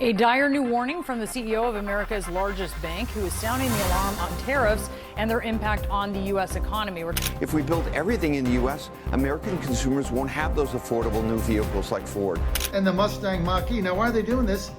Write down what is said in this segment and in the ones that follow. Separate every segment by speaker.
Speaker 1: A dire new warning from the CEO of America's largest bank, who is sounding the alarm on tariffs and their impact on the U.S. economy.
Speaker 2: If we build everything in the U.S., American consumers won't have those affordable new vehicles like Ford.
Speaker 3: And the Mustang Mach-E. Now, why are they doing this?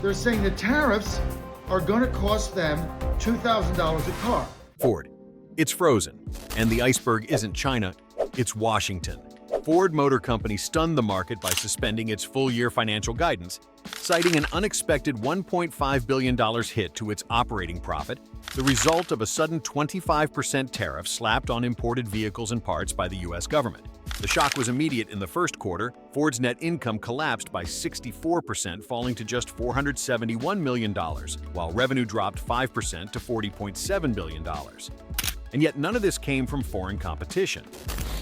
Speaker 3: They're saying the tariffs are going to cost them $2,000 a car.
Speaker 4: Ford. It's frozen. And the iceberg isn't China, it's Washington. Ford Motor Company stunned the market by suspending its full-year financial guidance, citing an unexpected $1.5 billion hit to its operating profit, the result of a sudden 25% tariff slapped on imported vehicles and parts by the U.S. government. The shock was immediate in the first quarter. Ford's net income collapsed by 64%, falling to just $471 million, while revenue dropped 5% to $40.7 billion. And yet none of this came from foreign competition.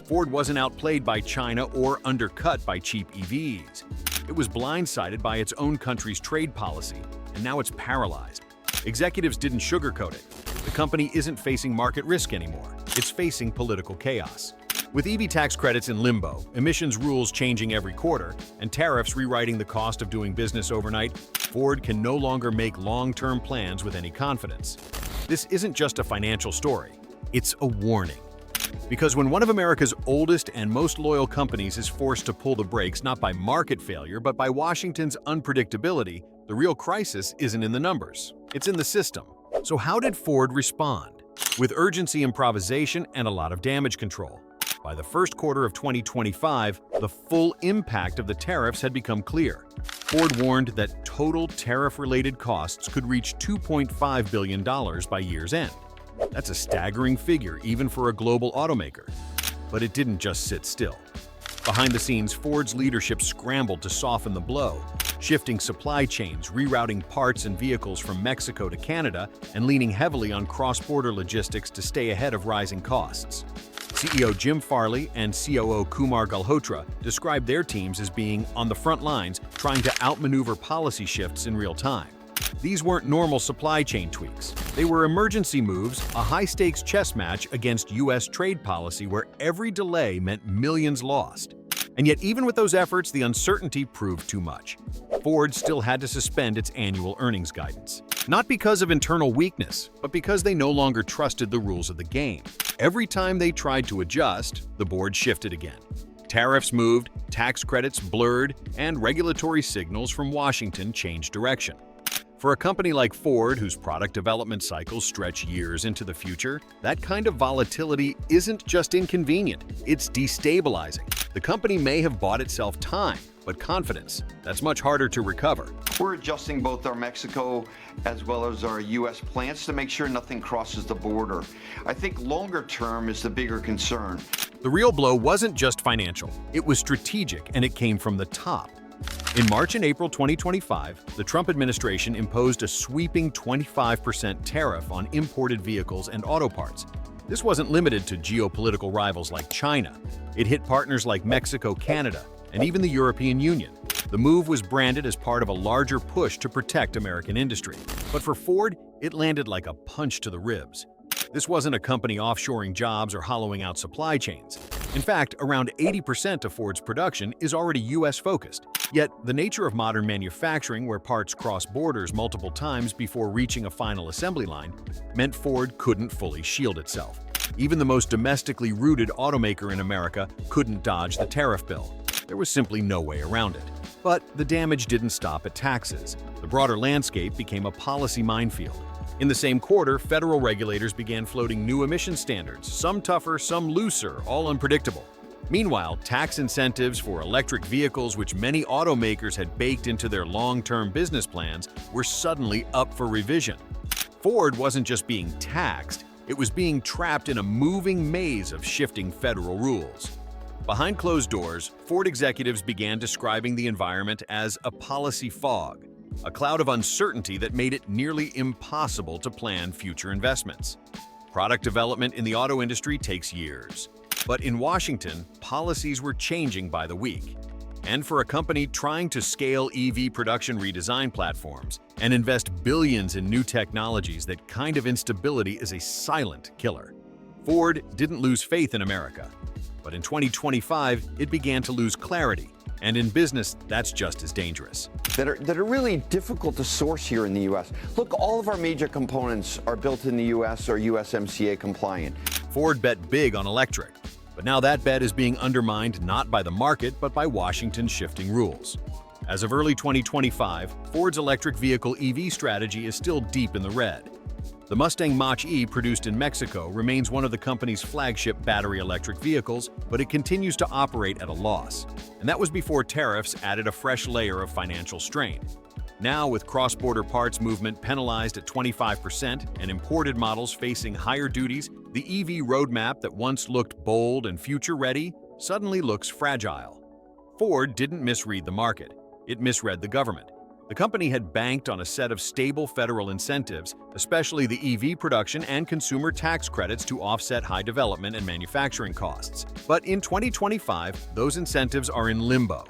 Speaker 4: Ford wasn't outplayed by China or undercut by cheap EVs. It was blindsided by its own country's trade policy, and now it's paralyzed. Executives didn't sugarcoat it. The company isn't facing market risk anymore. It's facing political chaos. With EV tax credits in limbo, emissions rules changing every quarter, and tariffs rewriting the cost of doing business overnight, Ford can no longer make long-term plans with any confidence. This isn't just a financial story. It's a warning. Because when one of America's oldest and most loyal companies is forced to pull the brakes not by market failure but by Washington's unpredictability, the real crisis isn't in the numbers, it's in the system. So how did Ford respond? With urgency improvisation and a lot of damage control. By the first quarter of 2025, the full impact of the tariffs had become clear. Ford warned that total tariff-related costs could reach $2.5 billion by year's end. That's a staggering figure even for a global automaker. But it didn't just sit still. Behind the scenes, Ford's leadership scrambled to soften the blow, shifting supply chains, rerouting parts and vehicles from Mexico to Canada, and leaning heavily on cross-border logistics to stay ahead of rising costs. CEO Jim Farley and COO Kumar Galhotra described their teams as being on the front lines, trying to outmaneuver policy shifts in real time. These weren't normal supply chain tweaks. They were emergency moves, a high-stakes chess match against U.S. trade policy where every delay meant millions lost. And yet, even with those efforts, the uncertainty proved too much. Ford still had to suspend its annual earnings guidance. Not because of internal weakness, but because they no longer trusted the rules of the game. Every time they tried to adjust, the board shifted again. Tariffs moved, tax credits blurred, and regulatory signals from Washington changed direction. For a company like Ford, whose product development cycles stretch years into the future, that kind of volatility isn't just inconvenient, it's destabilizing. The company may have bought itself time, but confidence, that's much harder to recover.
Speaker 2: We're adjusting both our Mexico as well as our U.S. plants to make sure nothing crosses the border. I think longer term is the bigger concern.
Speaker 4: The real blow wasn't just financial, it was strategic, and it came from the top. In March and April 2025, the Trump administration imposed a sweeping 25% tariff on imported vehicles and auto parts. This wasn't limited to geopolitical rivals like China. It hit partners like Mexico, Canada, and even the European Union. The move was branded as part of a larger push to protect American industry. But for Ford, it landed like a punch to the ribs. This wasn't a company offshoring jobs or hollowing out supply chains. In fact, around 80% of Ford's production is already US-focused. Yet, the nature of modern manufacturing, where parts cross borders multiple times before reaching a final assembly line, meant Ford couldn't fully shield itself. Even the most domestically rooted automaker in America couldn't dodge the tariff bill. There was simply no way around it. But the damage didn't stop at taxes. The broader landscape became a policy minefield. In the same quarter, federal regulators began floating new emission standards, some tougher, some looser, all unpredictable. Meanwhile, tax incentives for electric vehicles, which many automakers had baked into their long-term business plans, were suddenly up for revision. Ford wasn't just being taxed, it was being trapped in a moving maze of shifting federal rules. Behind closed doors, Ford executives began describing the environment as a policy fog, a cloud of uncertainty that made it nearly impossible to plan future investments. Product development in the auto industry takes years. But in Washington, policies were changing by the week. And for a company trying to scale EV production redesign platforms and invest billions in new technologies, that kind of instability is a silent killer. Ford didn't lose faith in America. But in 2025, it began to lose clarity. And in business, that's just as dangerous.
Speaker 2: that are really difficult to source here in the U.S. Look, all of our major components are built in the U.S. or USMCA compliant.
Speaker 4: Ford bet big on electric, but now that bet is being undermined not by the market but by Washington's shifting rules. As of early 2025, Ford's electric vehicle EV strategy is still deep in the red. The Mustang Mach-E, produced in Mexico, remains one of the company's flagship battery electric vehicles, but it continues to operate at a loss. And that was before tariffs added a fresh layer of financial strain. Now, with cross-border parts movement penalized at 25% and imported models facing higher duties, the EV roadmap that once looked bold and future-ready suddenly looks fragile. Ford didn't misread the market. It misread the government. The company had banked on a set of stable federal incentives, especially the EV production and consumer tax credits to offset high development and manufacturing costs. But in 2025, those incentives are in limbo.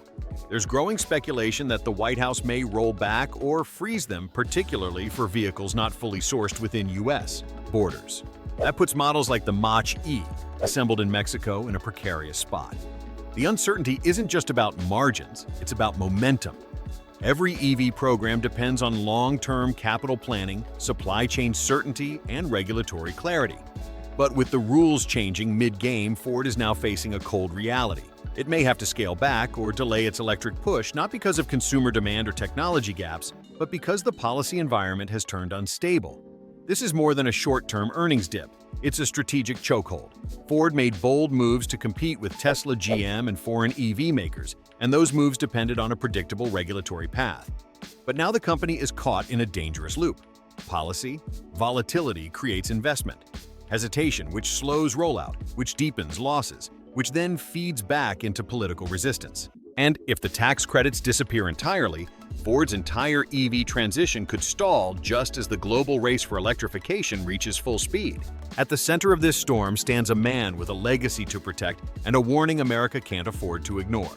Speaker 4: There's growing speculation that the White House may roll back or freeze them, particularly for vehicles not fully sourced within U.S. borders. That puts models like the Mach-E, assembled in Mexico, in a precarious spot. The uncertainty isn't just about margins, it's about momentum. Every EV program depends on long-term capital planning, supply chain certainty, and regulatory clarity. But with the rules changing mid-game, Ford is now facing a cold reality. It may have to scale back or delay its electric push, not because of consumer demand or technology gaps, but because the policy environment has turned unstable. This is more than a short-term earnings dip. It's a strategic chokehold. Ford made bold moves to compete with Tesla, GM, and foreign EV makers, and those moves depended on a predictable regulatory path. But now the company is caught in a dangerous loop. Policy, volatility creates investment. Hesitation, which slows rollout, which deepens losses, which then feeds back into political resistance. And if the tax credits disappear entirely, Ford's entire EV transition could stall just as the global race for electrification reaches full speed. At the center of this storm stands a man with a legacy to protect and a warning America can't afford to ignore.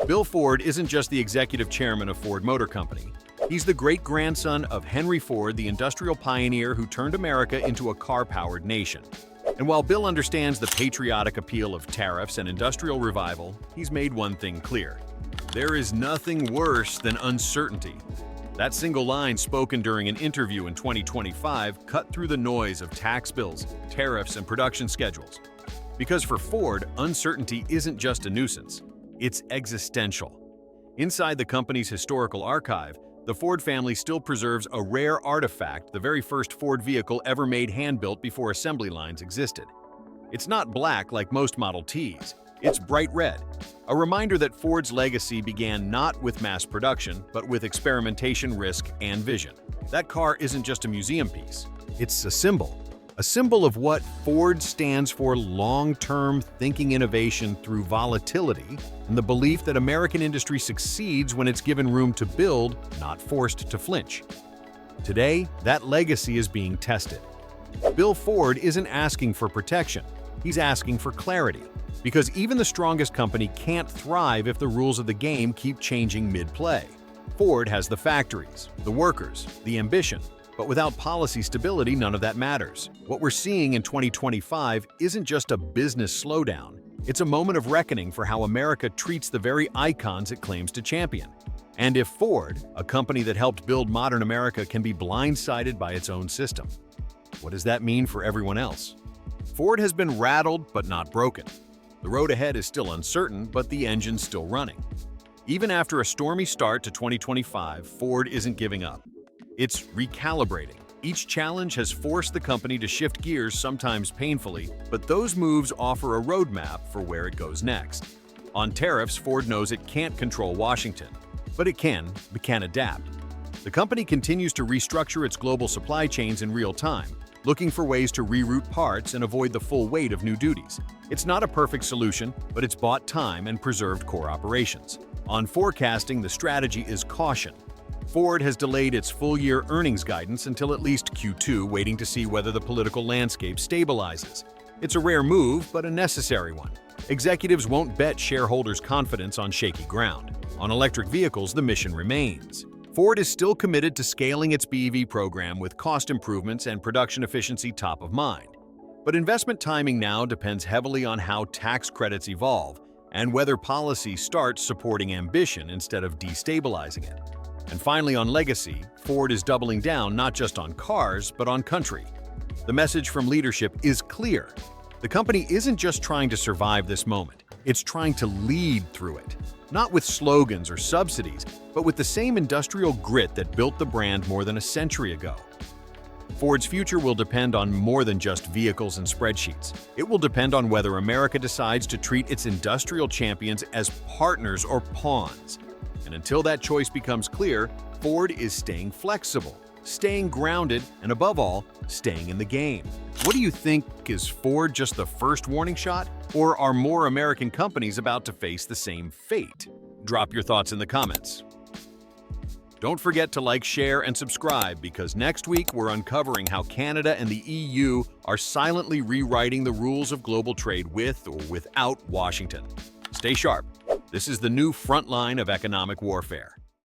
Speaker 4: Bill Ford isn't just the executive chairman of Ford Motor Company. He's the great-grandson of Henry Ford, the industrial pioneer who turned America into a car-powered nation. And while Bill understands the patriotic appeal of tariffs and industrial revival, he's made one thing clear. There is nothing worse than uncertainty. That single line, spoken during an interview in 2025, cut through the noise of tax bills, tariffs, and production schedules. Because for Ford, uncertainty isn't just a nuisance, it's existential. Inside the company's historical archive, the Ford family still preserves a rare artifact, the very first Ford vehicle ever made hand-built before assembly lines existed. It's not black like most Model Ts. It's bright red, a reminder that Ford's legacy began not with mass production, but with experimentation, risk, and vision. That car isn't just a museum piece. It's a symbol of what Ford stands for: long-term thinking innovation through volatility, and the belief that American industry succeeds when it's given room to build, not forced to flinch. Today, that legacy is being tested. Bill Ford isn't asking for protection, he's asking for clarity. Because even the strongest company can't thrive if the rules of the game keep changing mid-play. Ford has the factories, the workers, the ambition, but without policy stability, none of that matters. What we're seeing in 2025 isn't just a business slowdown, it's a moment of reckoning for how America treats the very icons it claims to champion. And if Ford, a company that helped build modern America, can be blindsided by its own system, what does that mean for everyone else? Ford has been rattled but not broken. The road ahead is still uncertain, but the engine's still running. Even after a stormy start to 2025, Ford isn't giving up. It's recalibrating. Each challenge has forced the company to shift gears, sometimes painfully, but those moves offer a roadmap for where it goes next. On tariffs, Ford knows it can't control Washington, but it can adapt. The company continues to restructure its global supply chains in real time, looking for ways to reroute parts and avoid the full weight of new duties. It's not a perfect solution, but it's bought time and preserved core operations. On forecasting, the strategy is caution. Ford has delayed its full-year earnings guidance until at least Q2, waiting to see whether the political landscape stabilizes. It's a rare move, but a necessary one. Executives won't bet shareholders' confidence on shaky ground. On electric vehicles, the mission remains. Ford is still committed to scaling its BEV program with cost improvements and production efficiency top of mind. But investment timing now depends heavily on how tax credits evolve and whether policy starts supporting ambition instead of destabilizing it. And finally, on legacy, Ford is doubling down not just on cars, but on country. The message from leadership is clear. The company isn't just trying to survive this moment, it's trying to lead through it. Not with slogans or subsidies, but with the same industrial grit that built the brand more than a century ago. Ford's future will depend on more than just vehicles and spreadsheets. It will depend on whether America decides to treat its industrial champions as partners or pawns. And until that choice becomes clear, Ford is staying flexible, staying grounded, and above all, staying in the game. What do you think? Is Ford just the first warning shot? Or are more American companies about to face the same fate? Drop your thoughts in the comments. Don't forget to like, share, and subscribe, because next week we're uncovering how Canada and the EU are silently rewriting the rules of global trade with or without Washington. Stay sharp. This is the new front line of economic warfare.